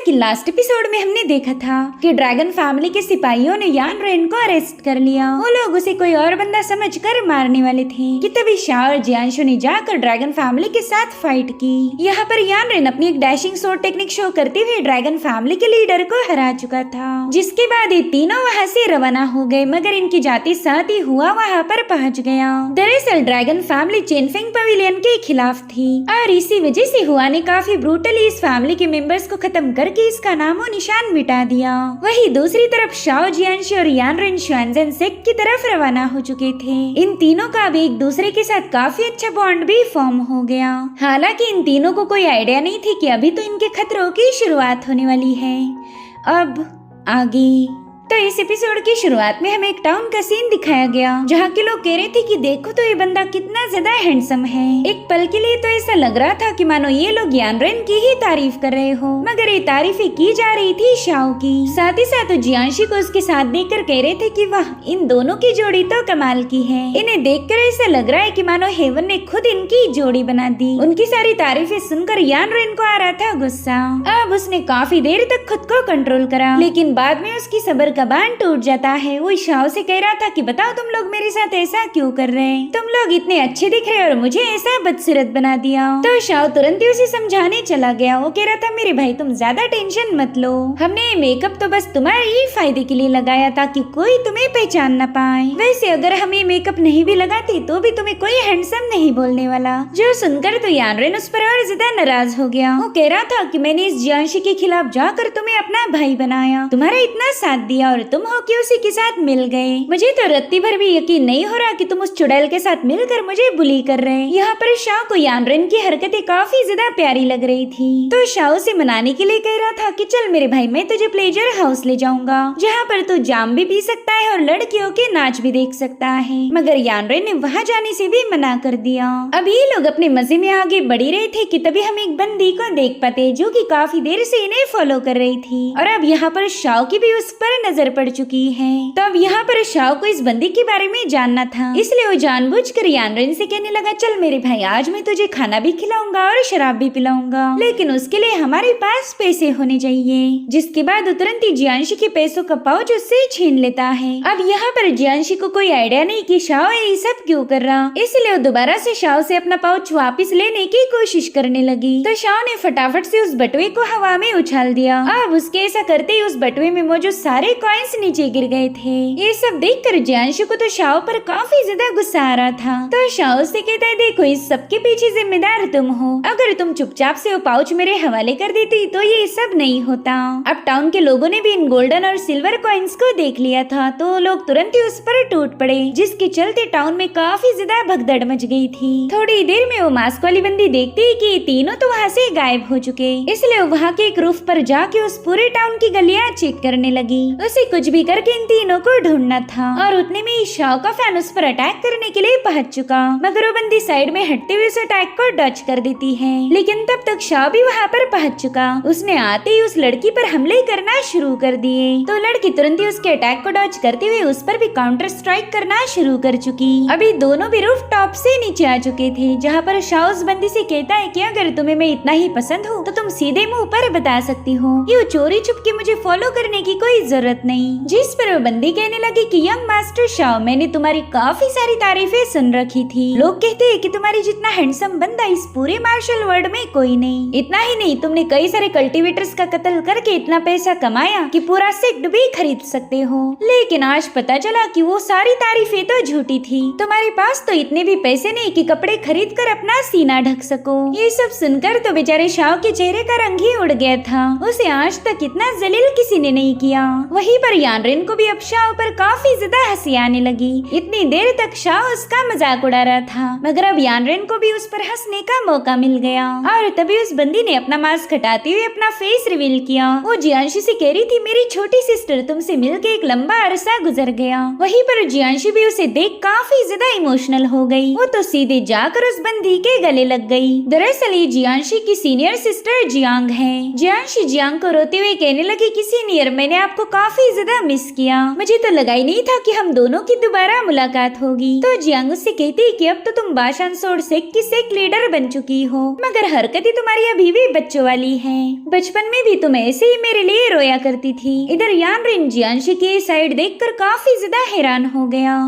कि last episode में हमने देखा था कि ड्रैगन फैमिली के सिपाहियों ने यान रेन को अरेस्ट कर लिया। वो लोग उसे कोई और बंदा समझकर मारने वाले थे कि तभी शाओ और जियांशु ने जाकर ड्रैगन फैमिली के साथ फाइट की। यहाँ पर यान रेन अपनी एक डैशिंग शॉट टेक्निक शो करते हुए ड्रैगन फैमिली के लीडर को हरा चुका था, जिसके बाद ये तीनों वहाँ से रवाना हो गए, मगर इनकी जाति साथ ही हुआ वहाँ पर पहुँच गया। दरअसल ड्रैगन फैमिली चेनफेंग पवेलियन के खिलाफ थी और इसी वजह से हुआ ने काफी ब्रूटली इस फैमिली के मेंबर्स को खत्म करके इसका नामो निशान मिटा दिया। वही दूसरी तरफ शाओ, जियांशु और यान रेन शुआनज़ेन सेक्ट की तरफ रवाना हो चुके थे। इन तीनों का भी एक दूसरे के साथ काफी अच्छा बॉन्ड भी फॉर्म हो गया। हालांकि इन तीनों को कोई आइडिया नहीं थी कि अभी तो इनके खतरों की शुरुआत होने वाली है। अब आगे तो इस एपिसोड की शुरुआत में हमें एक टाउन का सीन दिखाया गया, जहाँ के लोग कह रहे थे कि देखो तो ये बंदा कितना ज्यादा हैंडसम है। एक पल के लिए तो ऐसा लग रहा था कि मानो ये लोग यान रेन की ही तारीफ कर रहे हो, मगर ये तारीफें की जा रही थी शाओ की। साथ ही साथ जियांशु को उसके साथ देखकर कह रहे थे कि वाह, इन दोनों की जोड़ी तो कमाल की है। इन्हें देखकर ऐसा लग रहा है कि मानो हेवन ने खुद इनकी जोड़ी बना दी। उनकी सारी तारीफें सुनकर यान रेन को आ रहा था गुस्सा। अब उसने काफी देर तक खुद को कंट्रोल करा, लेकिन बाद में उसकी सब्र का बांध टूट जाता है। वो शाओ से कह रहा था कि बताओ तुम लोग मेरे साथ ऐसा क्यों कर रहे हैं? तुम लोग इतने अच्छे दिख रहे और मुझे ऐसा बदसूरत बना दिया। तो शाओ तुरंत ही उसे समझाने चला गया। वो कह रहा था मेरे भाई तुम ज्यादा टेंशन मत लो, हमने मेकअप तो बस तुम्हारे ही फायदे के लिए लगाया ताकि कोई तुम्हें पहचान न पाए। वैसे अगर हम ये मेकअप नहीं भी लगाते तो भी तुम्हें कोई हैंडसम नहीं बोलने वाला। जो सुनकर तो यान रेन उस पर और ज्यादा नाराज हो गया। वो कह रहा था कि मैंने इस जियांशु के खिलाफ जाकर तुम्हें अपना भाई बनाया, तुम्हारा इतना साथ दिया और तुम हो कि उसी के साथ मिल गए। मुझे तो रत्ती भर भी यकीन नहीं हो रहा कि तुम उस चुड़ैल के साथ मिलकर मुझे बुली कर रहे। यहाँ पर शाओ को यान रेन की हरकतें काफी ज्यादा प्यारी लग रही थी, तो शाओ से मनाने के लिए कह रहा था कि चल मेरे भाई मैं तुझे प्लेजर हाउस ले जाऊंगा, जहाँ पर तू जाम भी पी सकता है और लड़कियों के नाच भी देख सकता है। मगर यान रेन ने वहाँ जाने से भी मना कर दिया। अब ये लोग अपने मजे में आगे बढ़ रहे थे कि तभी हम एक बंदी को देख पाते जो कि काफी देर से इन्हें फॉलो कर रही थी, और अब यहाँ पर शाओ की भी उस पर नजर पड़ चुकी है। तो अब यहाँ पर शाओ को इस बंदी के बारे में जानना था, इसलिए वो जानबूझकर यान रेन से कहने लगा चल मेरे भाई आज मैं तुझे खाना भी खिलाऊंगा और शराब भी पिलाऊंगा, लेकिन उसके लिए हमारे पास पैसे होने चाहिए। जिसके बाद तुरंत ही जियांशु के पैसों का पाउच उससे छीन लेता है। अब यहाँ पर जियांशु को कोई आइडिया नहीं कि शाओ ये सब क्यों कर रहा, इसलिए वो दोबारा से शाओ से अपना पाउच वापस लेने की कोशिश करने लगी। तो शाओ ने फटाफट से उस बटुए को हवा में उछाल दिया। अब उसके ऐसा करते ही उस बटुए में मौजूद सारे कॉइन्स नीचे गिर गए थे। ये सब देखकर जियांशु को तो शाओ पर काफी ज्यादा गुस्सा आ रहा था। तो शाओ से कहता है देखो इस सब के पीछे जिम्मेदार तुम हो, अगर तुम चुपचाप से वो पाउच मेरे हवाले कर देती तो ये सब नहीं होता। अब टाउन के लोगों ने भी इन गोल्डन और सिल्वर कॉइन्स को देख लिया था, तो लोग तुरंत ही उस पर टूट पड़े, जिसके चलते टाउन में काफी ज्यादा भगदड़ मच गई थी। थोड़ी देर में वो मास्क वाली बंदी देखती है कि ये तीनों तो वहाँ से गायब हो चुके, इसलिए वो वहाँ के एक रूफ पर जाके उस पूरे टाउन की गलियां चेक करने लगी। उसे कुछ भी करके इन तीनों को ढूंढना था, और उतने में शाओ का फैन उस पर अटैक करने के लिए पहुंच चुका, मगर वो बंदी साइड में हटते हुए उस अटैक को डच कर देती है। लेकिन तब तक शाओ भी वहाँ पर पहुंच चुका। उसने आते ही उस लड़की पर हमले करना शुरू कर दिए, तो लड़की तुरंत ही उसके अटैक को डच करते हुए उस पर भी काउंटर स्ट्राइक करना शुरू कर चुकी। अभी दोनों भी रूफ टॉप से नीचे आ चुके थे, जहाँ पर शाओ उस बंदी से कहता है कि अगर तुम्हें मैं इतना ही पसंद हूँ तो तुम सीधे मुंह पर बता सकती हो, ये चोरी छुप के मुझे फॉलो करने की कोई जरूरत नहीं। जिस पर वो बंदी कहने लगी कि यंग मास्टर शाओ मैंने तुम्हारी काफी सारी तारीफें सुन रखी थी, लोग कहते हैं कि तुम्हारी जितना हैंडसम बंदा इस पूरे मार्शल वर्ल्ड में कोई नहीं। इतना ही नहीं तुमने कई सारे कल्टीवेटर्स का कत्ल करके इतना पैसा कमाया कि पूरा सेक्ट भी खरीद सकते हो, लेकिन आज पता चला कि वो सारी तारीफें तो झूठी थी। तुम्हारे पास तो इतने भी पैसे नहीं कि कपड़े खरीद कर अपना सीना ढक सको। ये सब सुनकर तो बेचारे शाओ के चेहरे का रंग ही उड़ गया था, उसे आज तक इतना जलील किसी ने नहीं किया। वहीं पर यान रेन को भी अब शाओ पर काफी ज्यादा हंसी आने लगी। इतनी देर तक शाओ उसका मजाक उड़ा रहा था, मगर अब यान रेन को भी उस पर हंसने का मौका मिल गया, और तभी उस बंदी ने अपना मास्क हटाते हुए अपना फेस रिवील किया। वो जियांशु से कह रही थी मेरी छोटी सिस्टर तुमसे मिलके एक लंबा अरसा गुजर गया। वहीं पर जियांशु भी उसे देख काफी ज्यादा इमोशनल हो गई। वो तो सीधे जाकर उस बंदी के गले लग गई। दरअसल ये जियांशु की सीनियर सिस्टर जियांग है। जियांशु जियांग को रोते हुए कहने लगी कि सीनियर मैंने आपको काफी काफी ज्यादा मिस किया। मुझे तो लगा ही नहीं था कि हम दोनों की दोबारा मुलाकात होगी। तो जियांग उससे कहती कि अब तो तुम बाशान सोड सेक्ट की सेक्ट लीडर बन चुकी हो, मगर हरकतें तुम्हारी अभी भी बच्चों वाली है। बचपन में भी तुम ऐसे ही मेरे लिए रोया करती थी। इधर यानरिन जियांशी की साइड देखकर काफी ज्यादा हैरान हो गया।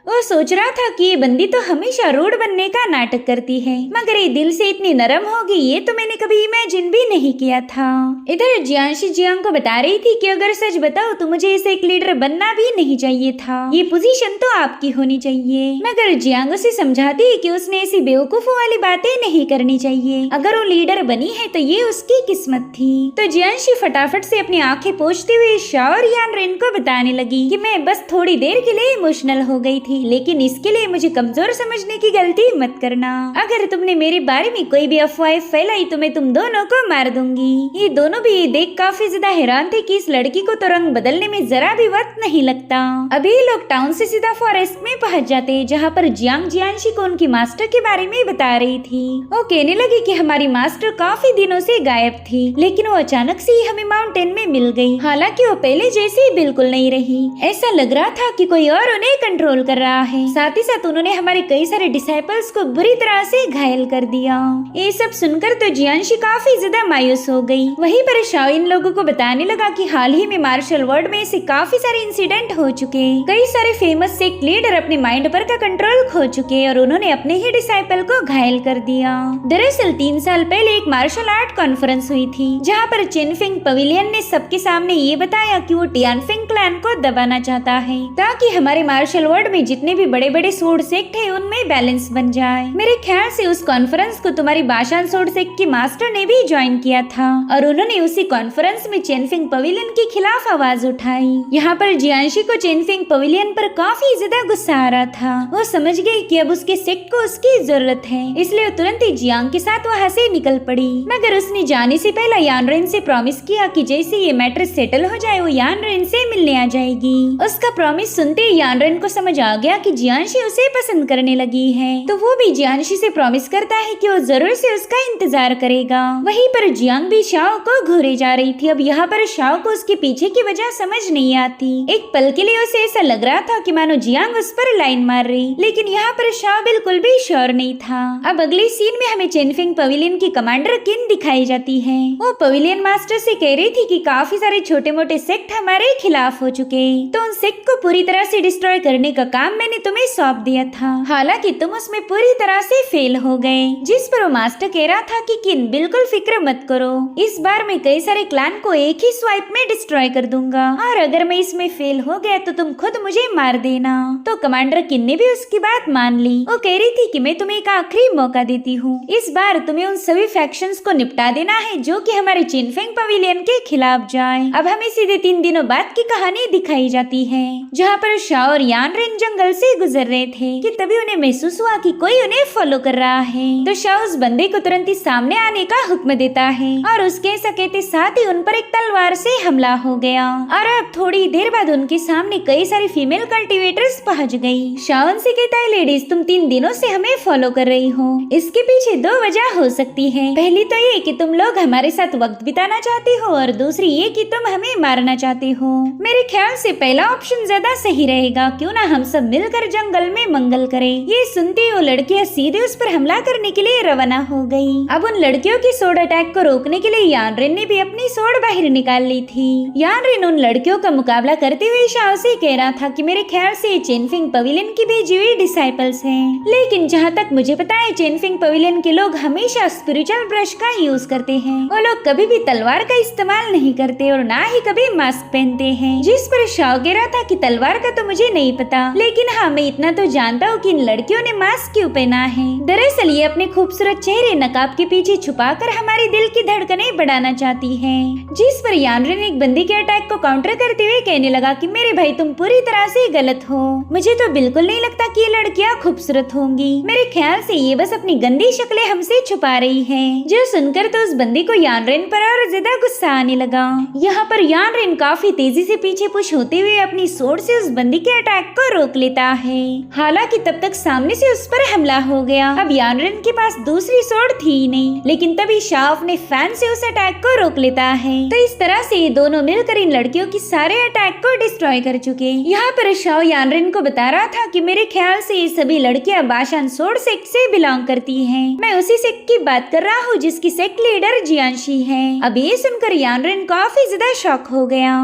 वो सोच रहा था कि ये बंदी तो हमेशा रूड बनने का नाटक करती है, मगर ये दिल से इतनी नरम होगी ये तो मैंने कभी इमेजिन भी नहीं किया था। इधर जियांशी जियांग को बता रही थी कि अगर सच बताओ तो मुझे इसे एक लीडर बनना भी नहीं चाहिए था, ये पोजीशन तो आपकी होनी चाहिए। मगर जियांग उसे समझाती कि उसने ऐसी बेवकूफों वाली बातें नहीं करनी चाहिए, अगर वो लीडर बनी है तो ये उसकी किस्मत थी। तो जियांशी फटाफट से अपनी आंखें पोंछते हुए शाओ और यानरिन को बताने लगी कि मैं बस थोड़ी देर के लिए इमोशनल हो गई थी, लेकिन इसके लिए मुझे कमजोर समझने की गलती मत करना। अगर तुमने मेरे बारे में कोई भी अफवाह फैलाई तो मैं तुम दोनों को मार दूंगी। ये दोनों भी ये देख काफी ज्यादा हैरान थे कि इस लड़की को तो रंग बदलने में जरा भी वक्त नहीं लगता। अभी लोग टाउन से सीधा फॉरेस्ट में पहुंच जाते, जहाँ पर जियांग जियांशी को उनकी मास्टर के बारे में बता रही थी। वो कहने लगी कि हमारी मास्टर काफी दिनों से गायब थी, लेकिन वो अचानक से ही हमें माउंटेन में मिल गई। हालांकि वो पहले जैसी बिल्कुल नहीं रही, ऐसा लग रहा था कि कोई और उन्हें कंट्रोल कर रहा है। साथ ही साथ उन्होंने हमारे कई सारे डिसाइपल्स को बुरी तरह से घायल कर दिया। ये सब सुनकर तो जियांशी काफी ज्यादा मायूस हो गई। वहीं पर शाओ इन लोगों को बताने लगा कि हाल ही में मार्शल वर्ल्ड में ऐसे काफी सारे इंसिडेंट हो चुके, कई सारे फेमस सेक्ट लीडर अपने माइंड पर का कंट्रोल खो चुके और उन्होंने अपने ही डिसाइपल को घायल कर दिया। दरअसल 3 साल पहले एक मार्शल आर्ट कॉन्फ्रेंस हुई थी, जहाँ पर चेनफिंग पवेलियन ने सबके सामने ये बताया कि वो टियानफिंग क्लैन को दबाना चाहता है, ताकि हमारे मार्शल वर्ल्ड में जितने भी बड़े बड़े सोड सेक्ट है उनमें बैलेंस बन जाए। मेरे ख्याल से उस कॉन्फ्रेंस को तुम्हारी बाशान सोड सेक्ट की मास्टर ने भी ज्वाइन किया था और उन्होंने उसी कॉन्फ्रेंस में चेनफिंग पवेलियन के खिलाफ आवाज उठाई। यहाँ पर जियांशी को चेनफिंग पवेलियन पर काफी ज्यादा गुस्सा आ रहा था। वो समझ गई कि अब उसके सेक्ट को उसकी जरूरत है, इसलिए वो तुरंत ही जियांग के साथ वहाँ से निकल पड़ी। मगर उसने जाने से पहले यानरिन से प्रॉमिस किया कि जैसे ये मैटर सेटल हो जाए वो यानरिन से मिलने आ जाएगी। उसका प्रॉमिस सुनते ही यानरिन को समझ आ गया कि जियांशी उसे पसंद करने लगी है, तो वो भी जियांशी से प्रॉमिस करता है कि वो जरूर से उसका इंतजार करेगा। वहीं पर जियांग भी शाओ को घूरे जा रही थी। अब यहाँ पर शाओ को उसके पीछे की वजह समझ नहीं आती। एक पल के लिए उसे ऐसा लग रहा था कि मानो जियांग उस पर लाइन मार रही, लेकिन यहाँ पर शाओ बिल्कुल भी श्योर नहीं था। अब अगले सीन में हमें चेनफिंग पवेलियन की कमांडर किन दिखाई जाती है। वो पवेलियन मास्टर से कह रही थी कि काफी सारे छोटे मोटे सेक्ट हमारे खिलाफ हो चुके, तो उन सेक्ट को पूरी तरह से डिस्ट्रॉय करने का काम मैंने तुम्हें सौंप दिया था। हालांकि तुम उसमें पूरी तरह से फेल हो गए। जिस पर वो मास्टर कह रहा था कि किन बिल्कुल फिक्र मत करो, इस बार मैं कई सारे क्लैन को एक ही स्वाइप में डिस्ट्रॉय कर दूंगा, और अगर मैं इसमें फेल हो गया तो तुम खुद मुझे मार देना। तो कमांडर किन ने भी उसकी बात मान ली। वो कह रही थी कि मैं तुम्हें एक आखिरी मौका देती हूँ, इस बार तुम्हें उन सभी फैक्शंस को निपटा देना है जो कि हमारे चेनफिंग पवेलियन के खिलाफ जाए। अब हमें सीधे 3 दिनों बाद की कहानी दिखाई जाती है, जहाँ पर शाओ और यानरिन जंगल से गुजर रहे थे कि तभी उन्हें महसूस हुआ कि कोई उन्हें फॉलो कर रहा है। तो शाओ उस बंदे को तुरंत ही सामने आने का हुक्म देता है और उसके कहते साथ ही उन पर एक तलवार से हमला हो गया। और अब थोड़ी देर बाद उनके सामने कई सारी फीमेल कल्टीवेटर्स पहुंच गई। शाओ उनसे कहता है, लेडीज तुम 3 दिनों से हमें फॉलो कर रही हो, इसके पीछे 2 वजह हो सकती है। पहली तो ये कि तुम लोग हमारे साथ वक्त बिताना चाहती हो, और दूसरी ये कि तुम हमें मारना चाहती हो। मेरे ख्याल से पहला ऑप्शन ज्यादा सही रहेगा, क्यों ना हम सब मिलकर जंगल में मंगल करें। ये सुनते वो लड़कियां सीधे उस पर हमला करने के लिए रवाना हो गई। अब उन लड़कियों की सोड अटैक को रोकने के लिए यानरिन ने भी अपनी सोड बाहर निकाल ली थी। यानरिन उन लड़कियों का मुकाबला करते हुए शाओ से कह रहा था कि मेरे ख्याल से ये चेनफिंग पवेलियन की भेजी हुई डिसाइपल्स हैं, लेकिन जहाँ तक मुझे पता है चेनफिंग पवेलियन के लोग हमेशा स्पिरिचुअल ब्रश का यूज करते हैं। वो लोग कभी भी तलवार का इस्तेमाल नहीं करते और ना ही कभी मास्क पहनते हैं। जिस पर शाओ कह रहा था कि तलवार का तो मुझे नहीं पता, लेकिन हाँ मैं इतना तो जानता हूँ कि इन लड़कियों ने मास्क क्यों पहना है। दरअसल ये अपने खूबसूरत चेहरे नकाब के पीछे छुपाकर हमारे दिल की धड़कनें बढ़ाना चाहती है। जिस पर यानरिन एक बंदी के अटैक को काउंटर करते हुए कहने लगा कि मेरे भाई तुम पूरी तरह से गलत हो, मुझे तो बिल्कुल नहीं लगता कि ये लड़कियां खूबसूरत होंगी। मेरे ख्याल से ये बस अपनी गंदी शक्लें हमसे छुपा रही है। जो सुनकर तो उस बंदी को यानरिन पर और ज्यादा गुस्सा आने लगा। यहाँ पर यानरिन काफी तेजी से पीछे पुश होते हुए अपनी सोड से उस बंदी के अटैक को रोक लेता है। हालांकि तब तक सामने से उस पर हमला हो गया। अब यानरेन के पास दूसरी स्वॉर्ड थी ही नहीं, लेकिन तभी शाओ अपने फैन से उस अटैक को रोक लेता है। तो इस तरह से ये दोनों मिलकर इन लड़कियों की सारे अटैक को डिस्ट्रॉय कर चुके। यहाँ पर शाओ यानरेन को बता रहा था कि मेरे ख्याल से ये सभी लड़कियां बाशान स्वॉर्ड सेक्ट से बिलोंग करती हैं। मैं उसी सेक्ट की बात कर रहा हूँ जिसकी सेक्ट लीडर जियांशी है। अब ये सुनकर यानरेन काफी ज्यादा शॉक हो गया।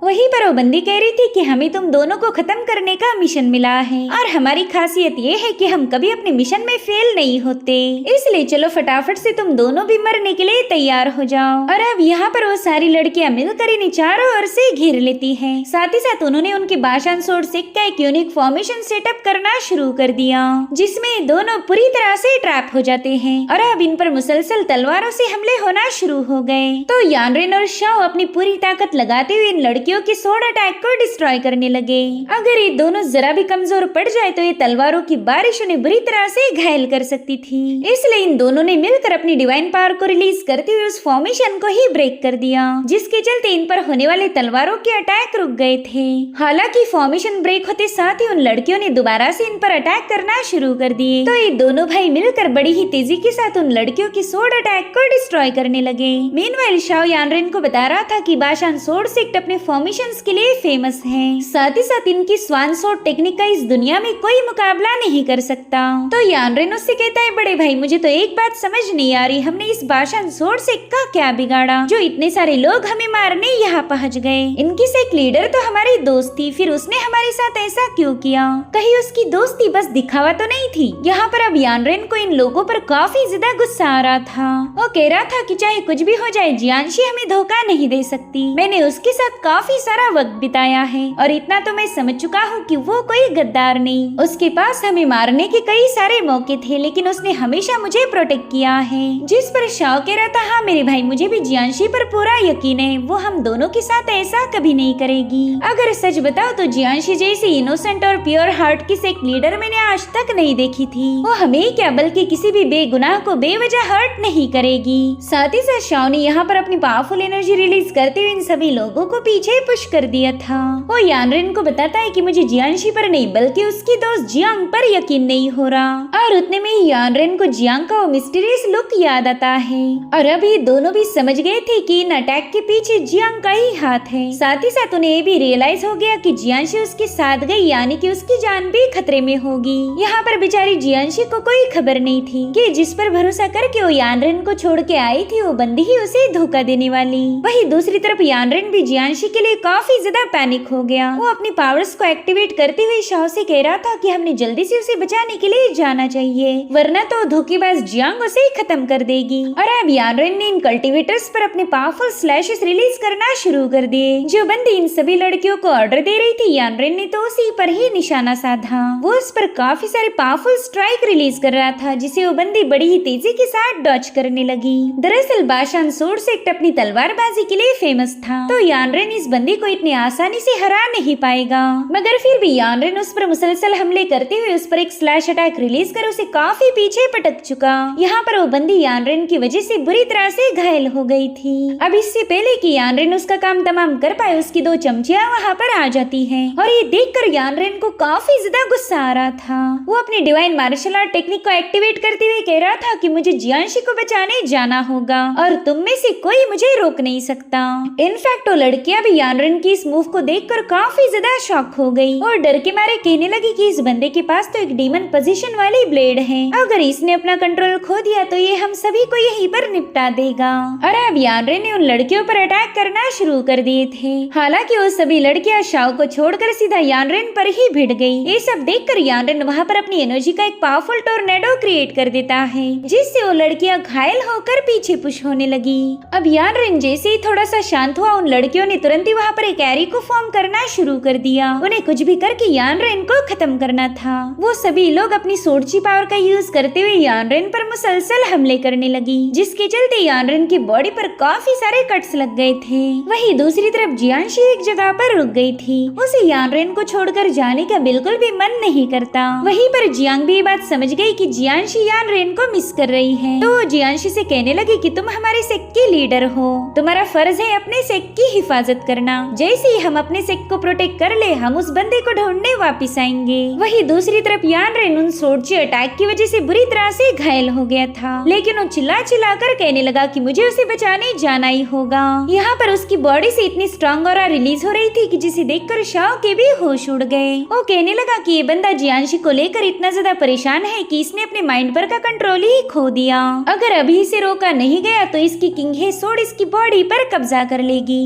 वहीं पर वो बंदी कह रही थी कि हमें तुम दोनों को खत्म करने का मिशन मिला है और हमारी खासियत ये है कि हम कभी अपने मिशन में फेल नहीं होते, इसलिए चलो फटाफट से तुम दोनों भी मरने के लिए तैयार हो जाओ। और अब यहाँ पर वो सारी लड़कियां मिलकर इन चारों ओर से घेर लेती है। साथ ही साथ उन्होंने उनके बाशान स्वॉर्ड सेक्ट का एक यूनिक फॉर्मेशन सेटअप करना शुरू कर दिया, जिसमें दोनों पूरी तरह से ट्रैप हो जाते हैं और अब इन पर मुसलसल तलवारों से हमले होना शुरू हो गए। तो यानरेन और शाओ अपनी पूरी ताकत लगाते हुए इन लड़कियों की स्वॉर्ड अटैक को डिस्ट्रॉय करने लगे। अगर ये दोनों जरा भी कमजोर पड़ जाए तो ये तलवारों की बारिश उन्हें बुरी तरह से घायल कर सकती थी, इसलिए इन दोनों ने मिलकर अपनी डिवाइन पावर को रिलीज करते हुए उस फॉर्मेशन को ही ब्रेक कर दिया, जिसके चलते इन पर होने वाले तलवारों के अटैक रुक गए थे। हालांकि फॉर्मेशन ब्रेक होते साथ ही उन लड़कियों ने दोबारा से इन पर अटैक करना शुरू कर दिए। तो ये दोनों भाई मिलकर बड़ी ही तेजी के साथ उन लड़कियों की स्वॉर्ड अटैक को डिस्ट्रॉय करने लगे। मीनवाइल शाओ यानरेन को बता रहा था कि बाशान स्वॉर्ड सेक्ट अपने फॉर्मेशंस के लिए फेमस है। साथ ही साथ इनकी स्वान स्वॉर्ड टेक्निक का इस दुनिया में कोई मुकाबला नहीं कर सकता। तो यानरेन उससे कहता है, बड़े भाई मुझे तो एक बात समझ नहीं आ रही, हमने इस बाशान स्वॉर्ड सेक्ट का क्या बिगाड़ा जो इतने सारे लोग हमें मारने यहाँ पहुँच गए। इनकी सेक्ट लीडर तो हमारी दोस्त थी, फिर उसने हमारे साथ ऐसा क्यों किया? कहीं उसकी दोस्ती बस दिखावा तो नहीं थी? यहाँ पर अब यानरेन को इन लोगों पर काफी ज्यादा गुस्सा आ रहा था। वो कह रहा था कि चाहे कुछ भी हो जाए जियांशी हमें धोखा नहीं दे सकती। मैंने उसके साथ काफी सारा वक्त बिताया है और इतना तो मैं समझ चुका हूँ कि वो कोई गद्दार नहीं। उसके पास हमें मारने के कई सारे मौके थे, लेकिन उसने हमेशा मुझे प्रोटेक्ट किया है। जिस पर शाओ कह रहा था, हाँ मेरे भाई मुझे भी जियांशी पर पूरा यकीन है, वो हम दोनों के साथ ऐसा कभी नहीं करेगी। अगर सच बताओ तो जियांशी जैसी इनोसेंट और प्योर हार्ट की सेक्ट लीडर मैंने आज तक नहीं देखी थी। वो हमें क्या बल्कि किसी भी बेगुनाह को बेवजह हर्ट नहीं करेगी। साथ ही साथ शाओ ने यहाँ पर अपनी पावरफुल एनर्जी रिलीज करते हुए इन सभी लोगों को पीछे पुश कर दिया था। वो यानरेन को बताता है कि मुझे जियांशी पर नहीं बल्कि उसकी दोस्त जियांग पर यकीन नहीं हो रहा। और उतने में ही यानरेन को जियांग का वो मिस्टीरियस लुक याद आता है और अब ये दोनों भी समझ गए थे कि इन अटैक के पीछे जियांग का ही हाथ है। साथ ही साथ उन्हें ये भी रियलाइज हो गया कि जियांशी उसके साथ गई, यानी कि उसकी जान भी खतरे में होगी। यहाँ पर बेचारी जियांशी को कोई खबर नहीं थी कि जिस पर भरोसा करके वो यानरेन को छोड़ के आई थी वो बंदी ही उसे धोखा देने वाली। वही दूसरी तरफ यानरेन भी जियांशी के लिए काफी ज्यादा पैनिक हो गया। वो अपनी पावर्स को एक्टिवेट करते हुए शाओ से कह रहा था कि हमने जल्दी से उसे बचाने के लिए जाना चाहिए, वरना तो धोखेबाज जियांग उसे खत्म कर देगी। और अब यानरेन ने इन कल्टीवेटर्स पर अपने पावरफुल स्लैशेस रिलीज करना शुरू कर दिए। जो बंदी इन सभी लड़कियों को ऑर्डर दे रही थी यानरेन ने तो उसी पर ही निशाना साधा। वो उस पर काफी सारे पावरफुल स्ट्राइक रिलीज कर रहा था, जिसे वो बंदी बड़ी ही तेजी के साथ डॉज करने लगी। दरअसल बाशान स्वॉर्ड सेक्ट अपनी तलवारबाजी के लिए फेमस था, तो यानरेन इस बंदी को इतनी आसानी से हरा नहीं पाएगा। मगर फिर भी यानरेन उस पर मुसलसल हमले करते हुए उस पर एक स्लैश अटैक रिलीज कर उसे काफी पीछे पटक चुका। यहाँ पर वो बंदी यानरेन की वजह से बुरी तरह से घायल हो गई थी। अब इससे पहले कि यानरेन उसका काम तमाम कर पाए उसकी दो चमचियां वहाँ पर आ जाती हैं और ये देखकर यानरेन को काफी ज्यादा गुस्सा आ रहा था। वो अपनी डिवाइन मार्शल आर्ट टेक्निक को एक्टिवेट करते हुए कह रहा था कि मुझे जियांशी को बचाने जाना होगा और तुम में से कोई मुझे रोक नहीं सकता। इनफैक्ट वो लड़कियां भी यानरेन की इस मूव को देखकर काफी ज्यादा शॉक हो गई और डर के मारे कहने लगी कि इस बंदे के पास तो एक डीमन पोजीशन वाली ब्लेड है, अगर इसने अपना कंट्रोल खो दिया तो ये हम सभी को यहीं पर निपटा देगा। और अब यानरेन ने उन लड़कियों पर अटैक करना शुरू कर दिए थे। हालांकि वो सभी लड़कियां शाओ को छोड़कर सीधा यानरेन पर ही भिड़ गई। ये सब देखकर यानरेन वहाँ पर अपनी एनर्जी का एक पावरफुल टोर्नेडो क्रिएट कर देता है, जिससे वो लड़कियां घायल होकर पीछे पुश होने लगी। अब यानरेन जैसे ही थोड़ा सा शांत हुआ उन लड़कियों ने तुरंत ही वहाँ पर एक एरी को फॉर्म करना शुरू कर दिया। उन्हें कुछ भी करके यानरेन को खत्म करना था। वो सभी लोग अपनी सोर्ची पावर का यूज करते हुए यानरेन पर मुसलसल हमले करने लगी, जिसके चलते यानरेन की बॉडी पर काफी सारे कट्स लग गए थे। वहीं दूसरी तरफ जियांशी एक जगह पर रुक गई थी, उसे यानरेन को छोड़कर जाने का बिल्कुल भी मन नहीं करता। वहीं पर जियांग भी ये बात समझ गई कि जियांशी यानरेन को मिस कर रही है, तो जियांशी से कहने लगी कि तुम हमारे सेक्ट की लीडर हो, तुम्हारा फर्ज है अपने सेक्ट की हिफाजत करना। करना, जैसे ही हम अपने सेक को प्रोटेक्ट कर ले हम उस बंदे को ढूंढने वापिस आएंगे। वही दूसरी तरफ यानरेन उन सोर्ची अटैक की वजह से बुरी तरह से घायल हो गया था, लेकिन वो चिल्ला चिल्ला कर कहने लगा कि मुझे उसे बचाने जाना ही होगा। यहाँ पर उसकी बॉडी से इतनी स्ट्रॉन्ग ऑरा रिलीज हो रही थी कि जिसे देखकर शाओ के भी होश उड़ गए। वो कहने लगा कि ये बंदा जियांशी को लेकर इतना ज्यादा परेशान है कि इसने अपने माइंड पर का कंट्रोल ही खो दिया। अगर अभी इसे रोका नहीं गया तो इसकी किंग हे सोड इसकी बॉडी पर कब्जा कर लेगी,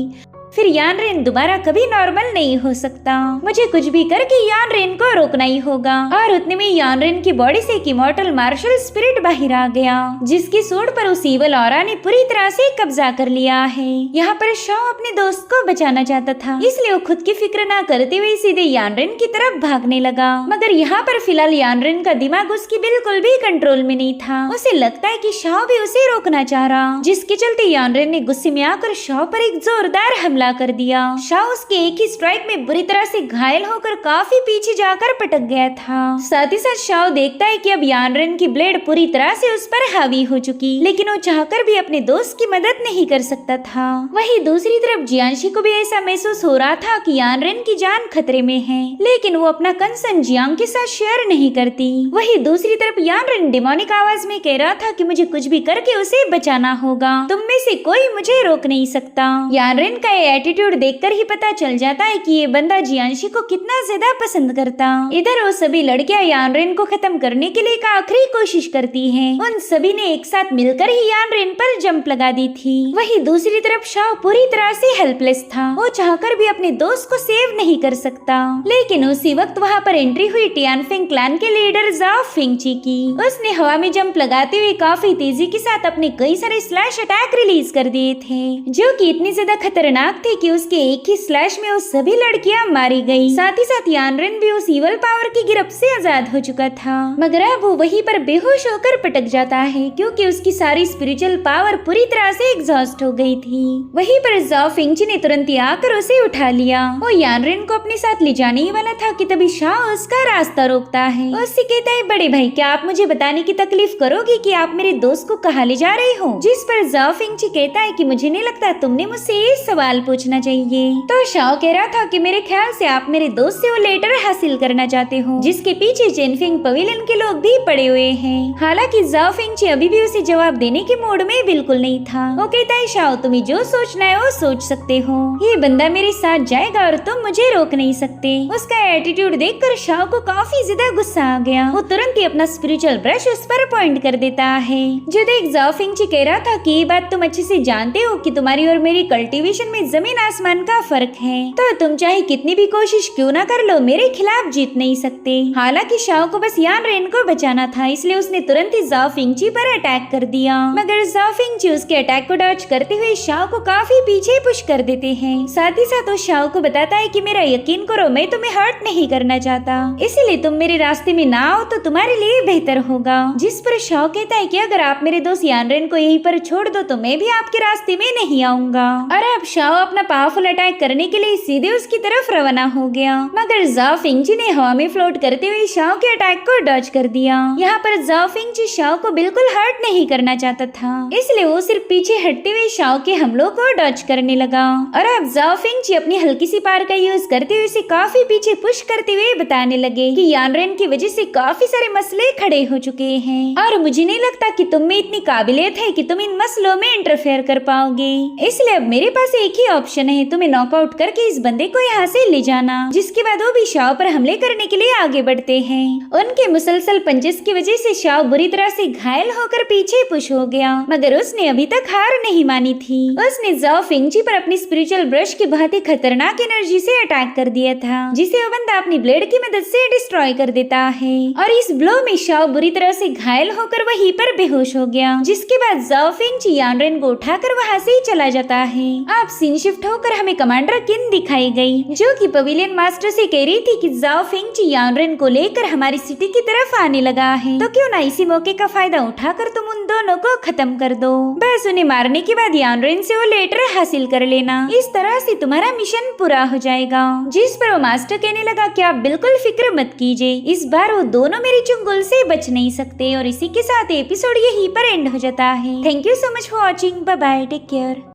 फिर यानरेन दोबारा कभी नॉर्मल नहीं हो सकता। मुझे कुछ भी करके यानरेन को रोकना ही होगा। और उतने में यानरेन की बॉडी से एक इमॉर्टल मार्शल स्पिरिट बाहर आ गया, जिसकी सूंड पर उस ईवल ऑरा ने पूरी तरह से कब्जा कर लिया है। यहाँ पर शाओ अपने दोस्त को बचाना चाहता था, इसलिए वो खुद की फिक्र ना करते हुए सीधे यानरेन की तरफ भागने लगा। मगर यहाँ पर फिलहाल यानरेन का दिमाग उसकी बिल्कुल भी कंट्रोल में नहीं था। उसे लगता है कि शाओ भी उसे रोकना चाह रहा, जिसके चलते यानरेन ने गुस्से में आकर शाओ पर एक जोरदार हमला कर दिया। शाओ उसके एक ही स्ट्राइक में बुरी तरह से घायल होकर काफी पीछे जाकर पटक गया था। साथ ही साथ शाओ देखता है कि अब यानरेन की ब्लेड पूरी तरह से उस पर हावी हो चुकी, लेकिन वो चाहकर भी अपने दोस्त की मदद नहीं कर सकता था। वहीं दूसरी तरफ जियांशी को भी ऐसा महसूस हो रहा था कि यानरेन की जान खतरे में है, लेकिन वो अपना कंसर्न जियांग के साथ शेयर नहीं करती। वहीं दूसरी तरफ यानरेन डिमोनिक आवाज में कह रहा था कि मुझे कुछ भी करके उसे बचाना होगा, तुम में से कोई मुझे रोक नहीं सकता। यानरेन का एटीट्यूड देखकर ही पता चल जाता है कि ये बंदा जियांशी को कितना ज्यादा पसंद करता। इधर वो सभी लड़कियां यानरेन को खत्म करने के लिए एक आखिरी कोशिश करती हैं। उन सभी ने एक साथ मिलकर ही यानरेन पर जंप लगा दी थी। वहीं दूसरी तरफ शाओ पूरी तरह से हेल्पलेस था, वो चाहकर भी अपने दोस्त को सेव नहीं कर सकता। लेकिन उसी वक्त वहाँ पर एंट्री हुई टियानफेंग क्लैन के लीडर जाओ फिंगची की। उसने हवा में जंप लगाते हुए काफी तेजी के साथ अपने कई सारे स्लैश अटैक रिलीज कर दिए थे, जो कि इतनी ज्यादा खतरनाक थे कि उसके एक ही स्लैश में वो सभी लड़कियां मारी गई। साथ ही साथ यानरेन भी उस ईवल पावर की गिरफ्त से आजाद हो चुका था, मगर अब वो वहीं पर बेहोश होकर पटक जाता है, क्योंकि उसकी सारी स्पिरिचुअल पावर पूरी तरह से एग्जॉस्ट हो गई थी। वहीं पर जाओ फिंगची ने तुरंत ही आकर उसे उठा लिया। वो यानरेन को अपने साथ ले जाने ही वाला था कि तभी शाओ उसका रास्ता रोकता है। उससे कहता है, बड़े भाई क्या आप मुझे बताने की तकलीफ करोगे कि आप मेरे दोस्त को कहाँ ले जा रहे हो? जिस पर जाओ फिंगची कहता है कि मुझे नहीं लगता तुमने मुझसे ये सवाल पूछना चाहिए। तो शाओ कह रहा था कि मेरे ख्याल से आप मेरे दोस्त से वो लेटर हासिल करना चाहते हो, जिसके पीछे जेनफिंग पवेलियन के लोग भी पड़े हुए हैं। हालांकि जाओ फिंगची अभी भी उसे जवाब देने के मूड में बिल्कुल नहीं था। वो कहता है, शाओ तुम्हें जो सोचना है वो सोच सकते हो, ये बंदा मेरे साथ जाएगा और तुम मुझे रोक नहीं सकते। उसका एटीट्यूड देखकर शाओ को काफी ज्यादा गुस्सा आ गया। वो तुरंत ही अपना स्पिरिचुअल ब्रश उस पर पॉइंट कर देता है। जो देख जाओ फिंगची कह रहा था कि ये बात तुम अच्छे से जानते हो कि तुम्हारी और मेरी कल्टीवेशन में जमीन आसमान का फर्क है, तो तुम चाहे कितनी भी कोशिश क्यों ना कर लो मेरे खिलाफ जीत नहीं सकते। हालांकि शाओ को बस यानरेन को बचाना था, इसलिए उसने तुरंत ही जाओ फिंगची पर अटैक कर दिया। मगर जाओ फिंगची उसके अटैक को डॉज करते हुए शाओ को काफी पीछे पुश कर देते हैं। साथ ही साथ वो शाओ को बताता है कि मेरा यकीन करो मैं तुम्हें हर्ट नहीं करना चाहता, इसलिए तुम मेरे रास्ते में ना आओ तो तुम्हारे लिए बेहतर होगा। जिस पर शाओ कहता है कि अगर आप मेरे दोस्त यानरेन को यहीं पर छोड़ दो तो मैं भी आपके रास्ते में नहीं आऊंगा। और अब शाओ अपना पावरफुल अटैक करने के लिए सीधे उसकी तरफ रवाना हो गया, मगर जाओ फिंगची ने हवा में फ्लोट करते हुए शाओ के अटैक को डॉज कर दिया। यहाँ पर जाओ फिंगची शाओ को बिल्कुल हर्ट नहीं करना चाहता था, इसलिए वो सिर्फ पीछे हटते हुए शाओ के हमलों को डॉज करने लगा। और अब जाओ फिंगची अपनी हल्की सी पावर का यूज करते हुए उसे काफी पीछे पुश करते हुए बताने लगे कि यानरेन की वजह से काफी सारे मसले खड़े हो चुके हैं, और मुझे नहीं लगता कि तुम में इतनी काबिलियत है कि तुम इन मसलों में इंटरफेयर कर पाओगे। इसलिए अब मेरे पास एक ही ऑप्शन है, तुम्हें नॉकआउट करके इस बंदे को यहाँ से ले जाना। जिसके बाद वो भी शाओ पर हमले करने के लिए आगे बढ़ते हैं। उनके मुसलसल पंचेस की वजह से शाओ बुरी तरह से घायल होकर पीछे पुश हो गया, मगर उसने अभी तक हार नहीं मानी थी। उसने जाओ फिंगची पर अपनी स्पिरिचुअल ब्रश की बहुत ही खतरनाक एनर्जी से अटैक कर दिया था, जिसे वो बंदा अपनी ब्लेड की मदद से डिस्ट्रॉय कर देता है। और इस ब्लो में शाओ बुरी तरह से घायल होकर वहीं पर बेहोश हो गया। जिसके बाद जाओ फिंगची यानरेन को उठाकर वहाँ से ही चला जाता है। अब सीन शिफ्ट होकर हमें कमांडर किन दिखाई गई, जो कि पवेलियन मास्टर से कह रही थी कि जाओ फिंगची यानरेन को लेकर हमारी सिटी की तरफ आने लगा है, तो क्यों ना इसी मौके का फायदा उठाकर तुम उन दोनों को खत्म कर दो। बस उन्हें मारने के बाद यानरेन से वो लेटर हासिल कर लेना, इस तरह से तुम्हारा मिशन पूरा हो जाएगा। जिस पर वो मास्टर कहने लगा कि आप बिल्कुल फिक्र मत कीजिए, इस बार वो दोनों मेरी चुंगल से बच नहीं सकते। और इसी के साथ एपिसोड यहीं पर एंड हो जाता है। Thank you so much for watching, bye bye, take care.